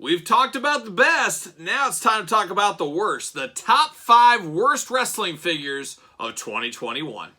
We've talked about the best, now it's time to talk about the worst. The top 5 worst wrestling figures of 2021.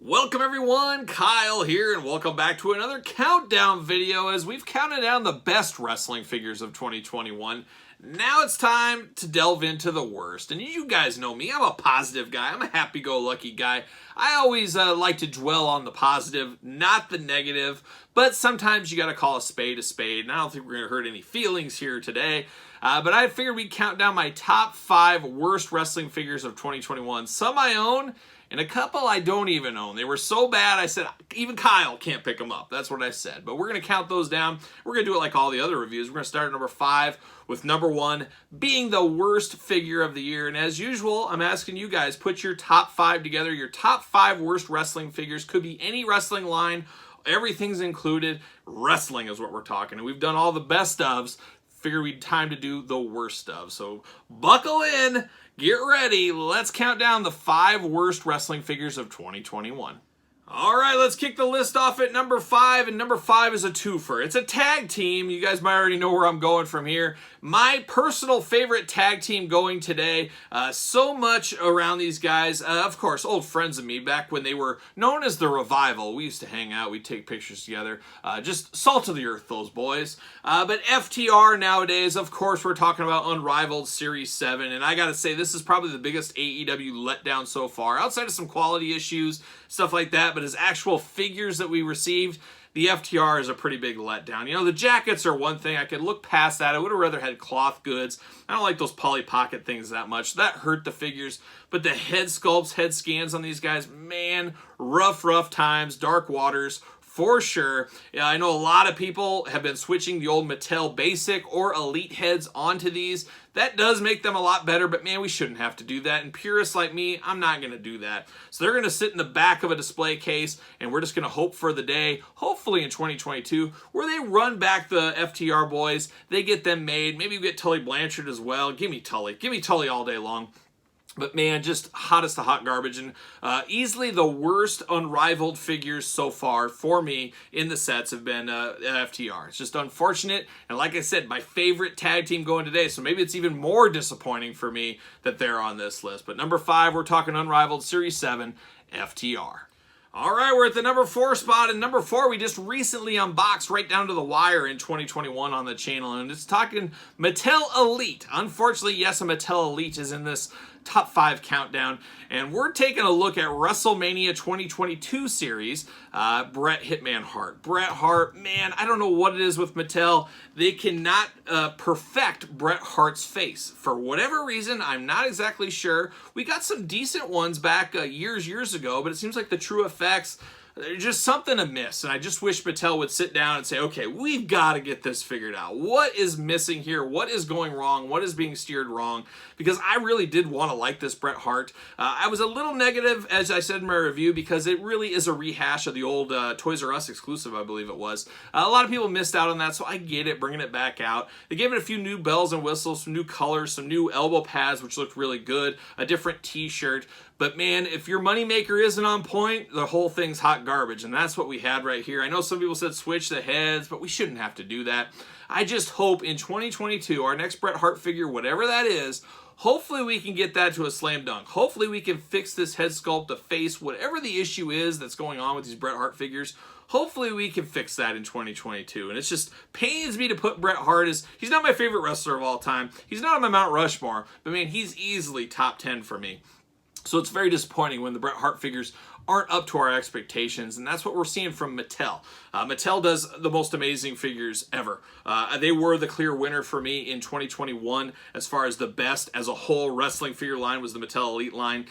Welcome everyone, Kyle here, and welcome back to another countdown video as we've counted down the best wrestling figures of 2021. Now it's time to delve into the worst. And you guys know me, I'm a positive guy, I'm a happy-go-lucky guy. I always like to dwell on the positive, not the negative, but sometimes you gotta call a spade, and I don't think we're gonna hurt any feelings here today. But I figured we'd count down my top 5 worst wrestling figures of 2021. Some I own, and a couple I don't even own. They were so bad, I said, even Kyle can't pick them up. That's what I said. But we're going to count those down. We're going to do it like all the other reviews. We're going to start at number 5, with number 1 being the worst figure of the year. And as usual, I'm asking you guys, put your top 5 together. Your top 5 worst wrestling figures. Could be any wrestling line. Everything's included. Wrestling is what we're talking. And we've done all the best ofs. Figured we'd time to do the worst of. So buckle in. Get ready, let's count down the 5 worst wrestling figures of 2021. All right, let's kick the list off at number 5, and number 5 is a twofer. It's a tag team. You guys might already know where I'm going from here. My personal favorite tag team going today. So much around these guys. Of course, old friends of me back when they were known as the Revival. We used to hang out. We'd take pictures together. Just salt of the earth, those boys. But FTR nowadays, of course, we're talking about Unrivaled Series 7. And I got to say, this is probably the biggest AEW letdown so far. Outside of some quality issues, stuff like that. But as actual figures that we received, the FTR is a pretty big letdown. You know, the jackets are one thing. I could look past that. I would have rather had cloth goods. I don't like those Polly Pocket things that much. That hurt the figures. But the head sculpts, head scans on these guys, man, rough times, dark waters. For sure. Yeah, I know a lot of people have been switching the old Mattel Basic or Elite heads onto these. That does make them a lot better, but man, we shouldn't have to do that. And purists like me, I'm not going to do that. So they're going to sit in the back of a display case, and we're just going to hope for the day, hopefully in 2022, where they run back the FTR boys, they get them made. Maybe we get Tully Blanchard as well. Give me Tully. Give me Tully all day long. But man, just hottest of hot garbage, and easily the worst unrivaled figures so far for me in the sets have been FTR. It's just unfortunate, and like I said, my favorite tag team going today, so maybe it's even more disappointing for me that they're on this list. But number 5, we're talking Unrivaled Series 7, FTR. All right, we're at the number 4 spot, and number 4 we just recently unboxed right down to the wire in 2021 on the channel, and it's talking Mattel Elite. Unfortunately, yes, a Mattel Elite is in this top 5 countdown, and we're taking a look at WrestleMania 2022 series. Bret Hitman Hart. Bret Hart, man, I don't know what it is with Mattel. They cannot perfect Bret Hart's face. For whatever reason, I'm not exactly sure. We got some decent ones back years ago, but it seems like the true effects, there's just something amiss, and I just wish Mattel would sit down and say, okay, we've got to get this figured out. What is missing here? What is going wrong? What is being steered wrong? Because I really did want to like this Bret Hart. I was a little negative, as I said in my review, because it really is a rehash of the old Toys R Us exclusive, I believe it was. A lot of people missed out on that, so I get it, bringing it back out. They gave it a few new bells and whistles, some new colors, some new elbow pads, which looked really good, a different t-shirt. But man, if your moneymaker isn't on point, the whole thing's hot garbage, and that's what we had right here. I know some people said switch the heads, but we shouldn't have to do that. I just hope in 2022, our next Bret Hart figure, whatever that is, hopefully we can get that to a slam dunk. Hopefully we can fix this head sculpt, the face, whatever the issue is that's going on with these Bret Hart figures. Hopefully we can fix that in 2022. And it just pains me to put Bret Hart as, he's not my favorite wrestler of all time. He's not on my Mount Rushmore, but man, he's easily top 10 for me. So it's very disappointing when the Bret Hart figures aren't up to our expectations, and that's what we're seeing from Mattel. Mattel does the most amazing figures ever. They were the clear winner for me in 2021 as far as the best as a whole wrestling figure line was the Mattel Elite line.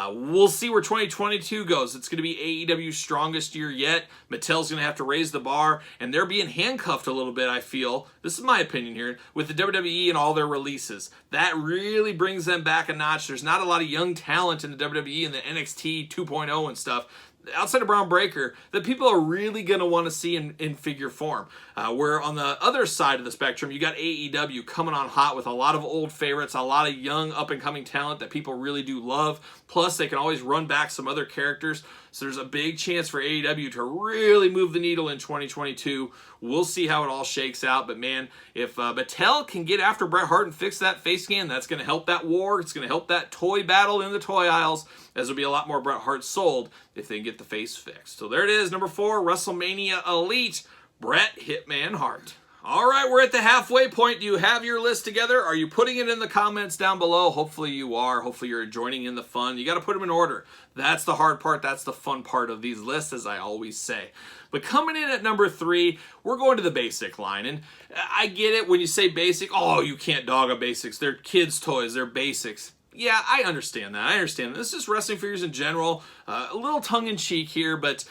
We'll see where 2022 goes. It's going to be AEW's strongest year yet. Mattel's going to have to raise the bar, and they're being handcuffed a little bit, I feel. This is my opinion here, with the WWE and all their releases. That really brings them back a notch. There's not a lot of young talent in the WWE and the NXT 2.0 and stuff. outside of Braun Breaker, that people are really going to want to see in figure form. Where on the other side of the spectrum, you got AEW coming on hot with a lot of old favorites, a lot of young up-and-coming talent that people really do love. Plus, they can always run back some other characters. So there's a big chance for AEW to really move the needle in 2022. We'll see how it all shakes out. But man, if Mattel can get after Bret Hart and fix that face scan, that's going to help that war. It's going to help that toy battle in the toy aisles, as there'll be a lot more Bret Hart sold if they can get the face fixed. So there it is, number 4, WrestleMania Elite, Bret Hitman Hart. All right, we're at the halfway point. Do you have your list together? Are you putting it in the comments down below? Hopefully you are. Hopefully you're joining in the fun. You got to put them in order. That's the hard part. That's the fun part of these lists, as I always say. But coming in at number 3, we're going to the basic line. And I get it when you say basic. Oh, you can't dog on basics. They're kids' toys. They're basics. Yeah, I understand that. I understand that. This is wrestling figures in general. A little tongue-in-cheek here, but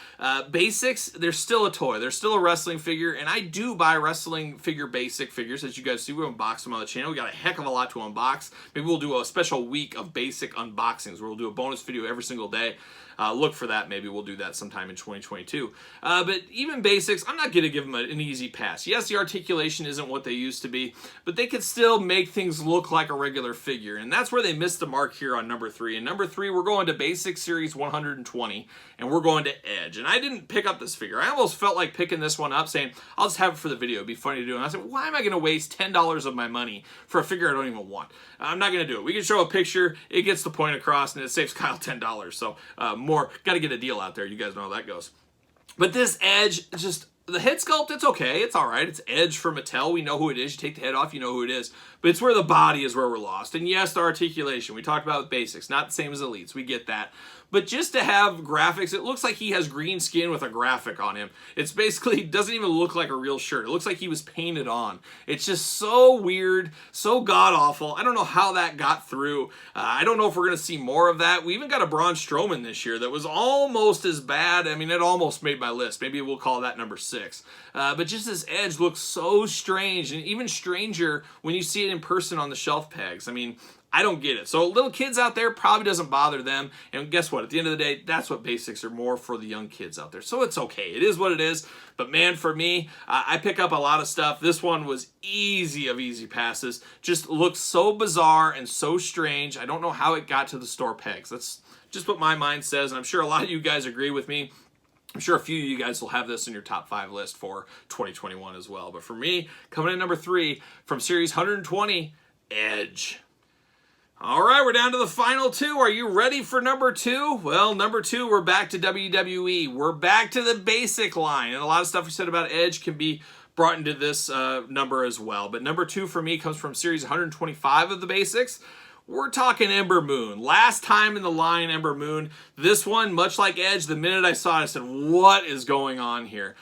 basics, they're still a toy. They're still a wrestling figure, and I do buy wrestling figure basic figures. As you guys see, we unbox them on the channel. We got a heck of a lot to unbox. Maybe we'll do a special week of basic unboxings where we'll do a bonus video every single day. Look for that. Maybe we'll do that sometime in 2022. But even basics, I'm not going to give them an easy pass. Yes, the articulation isn't what they used to be, but they could still make things look like a regular figure. And that's where they missed the mark here on number 3. And number 3, we're going to Basic Series 120, and we're going to Edge. And I didn't pick up this figure. I almost felt like picking this one up, saying, I'll just have it for the video. It'd be funny to do. And I said, why am I going to waste $10 of my money for a figure I don't even want? I'm not going to do it. We can show a picture. It gets the point across, and it saves Kyle $10. So got to get a deal out there. You guys know how that goes. But this Edge, just the head sculpt, it's okay. It's all right. It's Edge for Mattel. We know who it is. You take the head off, you know who it is. But it's where the body is where we're lost. And yes, the articulation. We talked about with basics. Not the same as Elites. We get that. But just to have graphics, it looks like he has green skin with a graphic on him. It's basically, doesn't even look like a real shirt. It looks like he was painted on. It's just so weird, so god-awful. I don't know how that got through. I don't know if we're going to see more of that. We even got a Braun Strowman this year that was almost as bad. I mean, it almost made my list. Maybe we'll call that number 6. But just this Edge looks so strange, and even stranger when you see it in person on the shelf pegs. I mean, I don't get it. So little kids out there, probably doesn't bother them. And guess what? At the end of the day, that's what basics are more for the young kids out there. So it's okay. It is what it is. But man, for me, I pick up a lot of stuff. This one was easy of easy passes. Just looks so bizarre and so strange. I don't know how it got to the store pegs. That's just what my mind says. And I'm sure a lot of you guys agree with me. I'm sure a few of you guys will have this in your top 5 list for 2021 as well. But for me, coming in number 3 from Series 120, Edge. All right, we're down to the final 2. Are you ready for number 2? Well, number 2, we're back to WWE. We're back to the basic line. And a lot of stuff we said about Edge can be brought into this number as well. But number 2 for me comes from Series 125 of the basics. We're talking Ember Moon. Last time in the line, Ember Moon. This one, much like Edge, the minute I saw it, I said, what is going on here?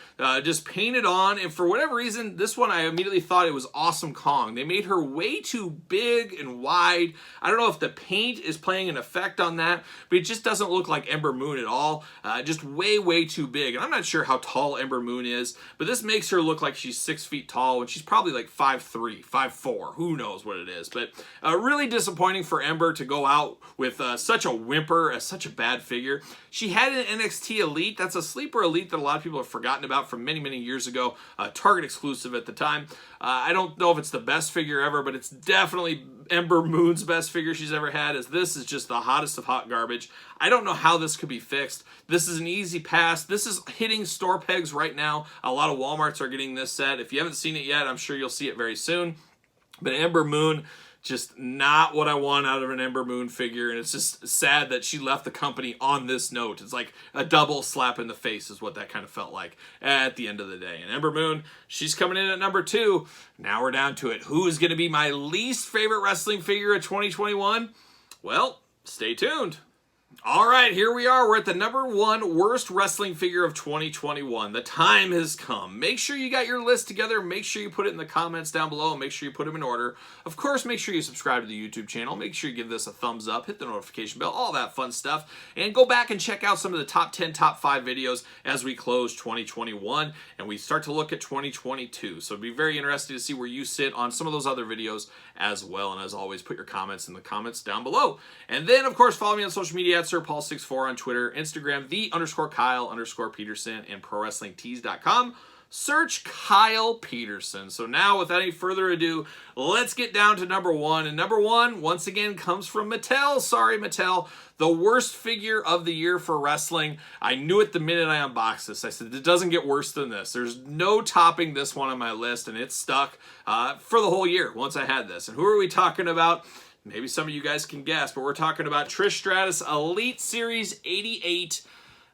Just painted on, and for whatever reason, this one I immediately thought it was Awesome Kong. They made her way too big and wide. I don't know if the paint is playing an effect on that, but it just doesn't look like Ember Moon at all. Just way, way too big. And I'm not sure how tall Ember Moon is, but this makes her look like she's 6 feet tall, and she's probably like 5'3", 5'4". Who knows what it is, but really disappointing for Ember to go out with such a whimper, such a bad figure. She had an NXT Elite. That's a sleeper Elite that a lot of people have forgotten about from many, many years ago. Target exclusive at the time. I don't know if it's the best figure ever, but it's definitely Ember Moon's best figure she's ever had, as this is just the hottest of hot garbage. I don't know how this could be fixed. This is an easy pass. This is hitting store pegs right now. A lot of Walmarts are getting this set. If you haven't seen it yet, I'm sure you'll see it very soon. But Ember Moon, just not what I want out of an Ember Moon figure, and it's just sad that she left the company on this note. It's like a double slap in the face is what that kind of felt like at the end of the day. And Ember Moon, she's coming in at number 2. Now we're down to it. Who is going to be my least favorite wrestling figure of 2021? Well, stay tuned. All right, here we are. We're at the number 1 worst wrestling figure of 2021. The time has come. Make sure you got your list together. Make sure you put it in the comments down below, and make sure you put them in order. Of course, make sure you subscribe to the YouTube channel. Make sure you give this a thumbs up, hit the notification bell, all that fun stuff. And go back and check out some of the top 10, top 5 videos as we close 2021 and we start to look at 2022. So it'd be very interesting to see where you sit on some of those other videos as well. And as always, put your comments in the comments down below. And then, of course, follow me on social media at Answer Paul64 on Twitter, Instagram, _Kyle_Peterson, and ProWrestlingTees.com. Search Kyle Peterson. So now, without any further ado, let's get down to number one. And number one, once again, comes from Mattel. Sorry, Mattel. The worst figure of the year for wrestling. I knew it the minute I unboxed this. I said, it doesn't get worse than this. There's no topping this one on my list, and it stuck for the whole year once I had this. And who are we talking about? Maybe some of you guys can guess, but we're talking about Trish Stratus Elite Series 88.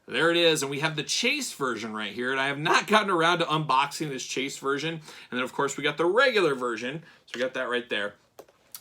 There it is, and we have the Chase version right here, and I have not gotten around to unboxing this Chase version. And then, of course, we got the regular version, so we got that right there.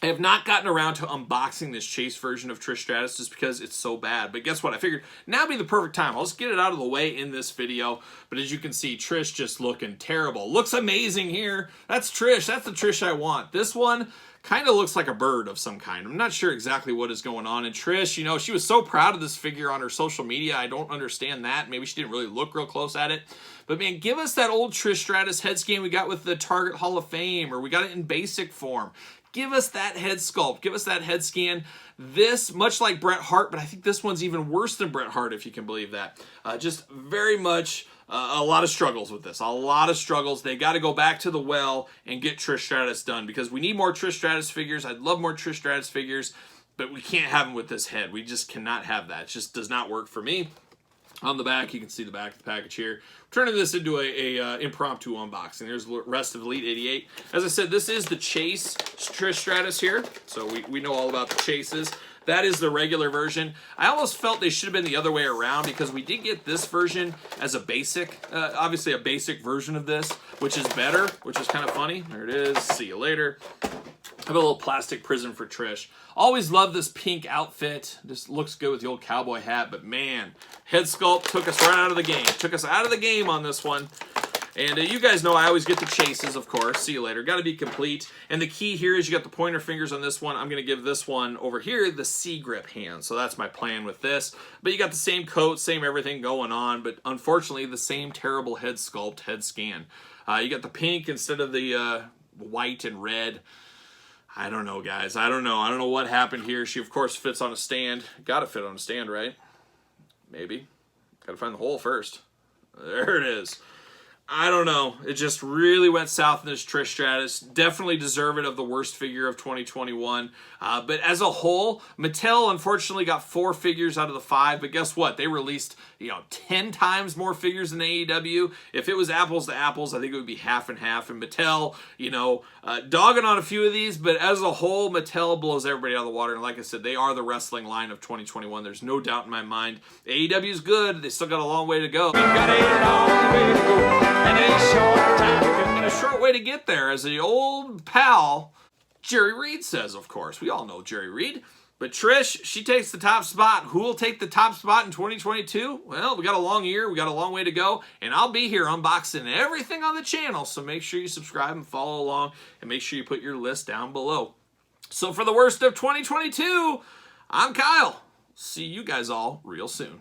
I have not gotten around to unboxing this Chase version of Trish Stratus just because it's so bad. But guess what? I figured now would be the perfect time. I'll just get it out of the way in this video. But as you can see, Trish just looking terrible. Looks amazing here. That's Trish. That's the Trish I want. This one kind of looks like a bird of some kind. I'm not sure exactly what is going on. And Trish, you know, she was so proud of this figure on her social media. I don't understand that. Maybe she didn't really look real close at it. But man, give us that old Trish Stratus head scan we got with the Target Hall of Fame, or we got it in basic form. Give us that head sculpt. Give us that head scan. This, much like Bret Hart, but I think this one's even worse than Bret Hart, if you can believe that. Just very much a lot of struggles with this. A lot of struggles. They got to go back to the well and get Trish Stratus done, because we need more Trish Stratus figures. I'd love more Trish Stratus figures, but we can't have them with this head. We just cannot have that. It just does not work for me. On the back, you can see the back of the package here. Turning this into a impromptu unboxing. There's the rest of Elite 88. As I said, this is the Chase Trish Stratus here, so we know all about the Chases. That is the regular version. I almost felt they should have been the other way around, because we did get this version as a basic, obviously a basic version of this, which is better, which is kind of funny. There it is. See you later. I have a little plastic prison for Trish. Always love this pink outfit. Just looks good with the old cowboy hat. But man, head sculpt took us right out of the game. Took us out of the game on this one. And you guys know I always get the Chases, of course. See you later. Got to be complete. And the key here is you got the pointer fingers on this one. I'm going to give this one over here the C-grip hand. So that's my plan with this. But you got the same coat, same everything going on. But unfortunately, the same terrible head sculpt, head scan. You got the pink instead of the white and red. I don't know, guys. I don't know. I don't know what happened here. She, of course, fits on a stand. Got to fit on a stand, right? Maybe. Got to find the hole first. There it is. I don't know. It just really went south in this Trish Stratus. Definitely deserving of the worst figure of 2021. But as a whole, Mattel unfortunately got 4 figures out of the 5. But guess what? They released, 10 times more figures than AEW. If it was apples to apples, I think it would be half and half. And Mattel, dogging on a few of these. But as a whole, Mattel blows everybody out of the water. And like I said, they are the wrestling line of 2021. There's no doubt in my mind. AEW is good. They still got a long way to go. Got a long way to go. And a short time. And a short way to get there, as the old pal Jerry Reed says, of course. We all know Jerry Reed. But Trish, she takes the top spot. Who will take the top spot in 2022? Well, we got a long year. We got a long way to go. And I'll be here unboxing everything on the channel. So make sure you subscribe and follow along. And make sure you put your list down below. So for the worst of 2022, I'm Kyle. See you guys all real soon.